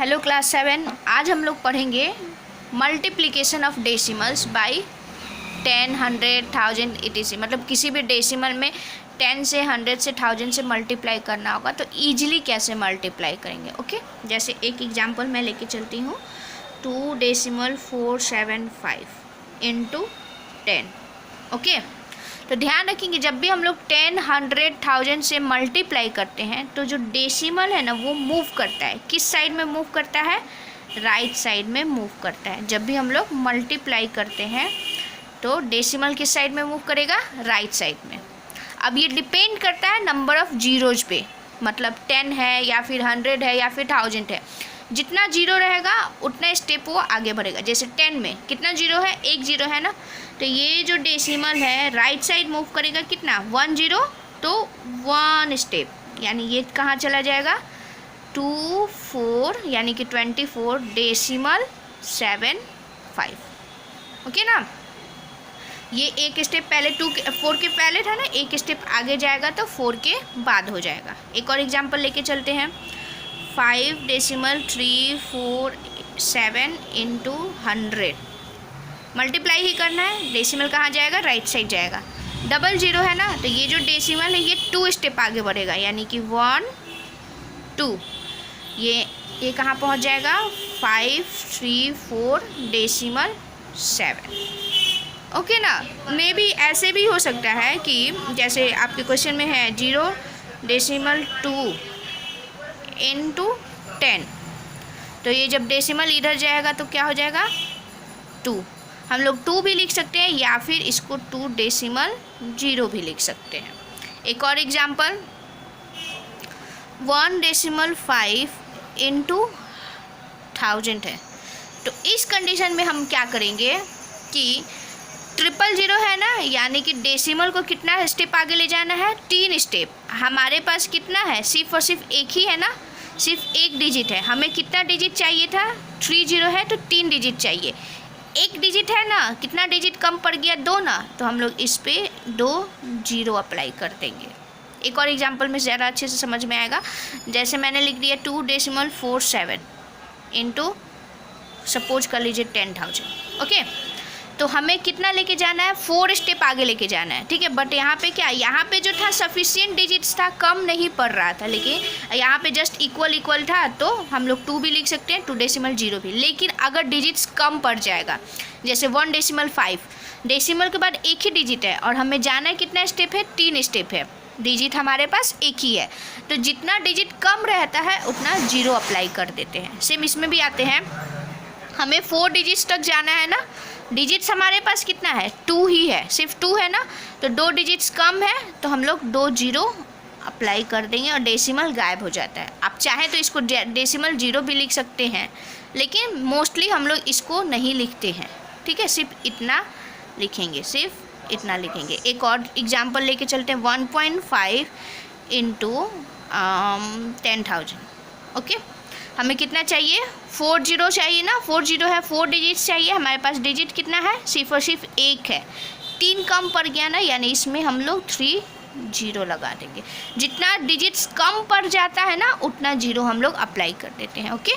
Hello class 7। आज हम लोग पढ़ेंगे multiplication of decimals bye 10, 100, 1000 etc। मतलब किसी भी डेसिमल में 10 से 100 से 1000 से मल्टीप्लाई करना होगा तो ईजिली कैसे मल्टीप्लाई करेंगे। ओके, जैसे एक एग्जांपल मैं लेके चलती हूँ 2.475 इंटू 10। ओके, तो ध्यान रखेंगे जब भी हम लोग 10, 100, 1000 से मल्टीप्लाई करते हैं तो जो डेसिमल है ना वो मूव करता है। किस साइड में मूव करता है? राइट साइड में मूव करता है। जब भी हम लोग मल्टीप्लाई करते हैं तो डेसिमल किस साइड में मूव करेगा? राइट साइड में। अब ये डिपेंड करता है नंबर ऑफ जीरोज पे, मतलब 10 है या फिर 100 है या फिर 1000 है। जितना जीरो रहेगा उतना स्टेप वो आगे बढ़ेगा। जैसे 10 में कितना जीरो है? एक जीरो है ना, तो ये जो डेसिमल है राइट साइड मूव करेगा कितना? 1 जीरो, तो 1 स्टेप, यानी ये कहाँ चला जाएगा? 24 यानी कि 24.75। ओके ना, ये एक स्टेप पहले 4 के पहले था ना, एक स्टेप आगे जाएगा तो 4 के बाद हो जाएगा। एक और एग्जांपल लेके चलते हैं 5.347 इंटू 100। मल्टीप्लाई ही करना है, डेसिमल कहाँ जाएगा? राइट साइड जाएगा। डबल जीरो है ना, तो ये जो डेसिमल है ये 2 स्टेप आगे बढ़ेगा, यानी कि 1 2। ये कहाँ पहुँच जाएगा? 534.7। ओके ना। मे बी ऐसे भी हो सकता है कि जैसे आपके क्वेश्चन में है 0.2 इंटू 10, तो ये जब डेसिमल इधर जाएगा तो क्या हो जाएगा? 2। हम लोग 2 भी लिख सकते हैं या फिर इसको 2.0 भी लिख सकते हैं। एक और एग्जांपल 1.5 इंटू 1000 है। तो इस कंडीशन में हम क्या करेंगे कि 000 है ना, यानी कि डेसिमल को कितना स्टेप आगे ले जाना है? 3 स्टेप। हमारे पास कितना है? सिर्फ और सिर्फ एक ही है ना, सिर्फ एक डिजिट है। हमें कितना डिजिट चाहिए था? 30 है तो 3 डिजिट चाहिए। एक डिजिट है ना, कितना डिजिट कम पड़ गया? 2 ना, तो हम लोग इस पे 2 जीरो अप्लाई कर देंगे। एक और एग्जांपल में ज़्यादा अच्छे से समझ में आएगा। जैसे मैंने लिख दिया 2.47 इंटू सपोज कर लीजिए 10,000। ओके, तो हमें कितना लेके जाना है? 4 स्टेप आगे लेके जाना है, ठीक है। बट यहाँ पे क्या, यहाँ पे जो था सफिशिएंट डिजिट्स था, कम नहीं पड़ रहा था, लेकिन यहाँ पे जस्ट इक्वल था, तो हम लोग 2 भी लिख सकते हैं, 2.0 भी। लेकिन अगर डिजिट्स कम पड़ जाएगा, जैसे 1.5, डेसिमल के बाद एक ही डिजिट है और हमें जाना है कितना स्टेप है? 3 स्टेप है। डिजिट हमारे पास एक ही है, तो जितना डिजिट कम रहता है उतना जीरो अप्लाई कर देते हैं। सेम इसमें भी आते हैं, हमें 4 डिजिट्स तक जाना है ना, डिजिट्स हमारे पास कितना है? 2 ही है, सिर्फ 2 है ना, तो 2 डिजिट्स कम है तो हम लोग 2 जीरो अप्लाई कर देंगे और डेसिमल गायब हो जाता है। आप चाहें तो इसको डेसिमल 0 भी लिख सकते हैं, लेकिन मोस्टली हम लोग इसको नहीं लिखते हैं, ठीक है। सिर्फ इतना लिखेंगे, सिर्फ इतना लिखेंगे। एक और एग्जाम्पल लेके चलते हैं 1.5 इंटू 10,000। ओके, हमें कितना चाहिए? 4 जीरो चाहिए ना, 4 जीरो है, 4 डिजिट्स चाहिए। हमारे पास डिजिट कितना है? सिर्फ और सिर्फ एक है, 3 कम पड़ गया ना, यानी इसमें हम लोग 3 जीरो लगा देंगे। जितना डिजिट्स कम पड़ जाता है ना उतना जीरो हम लोग अप्लाई कर देते हैं। ओके।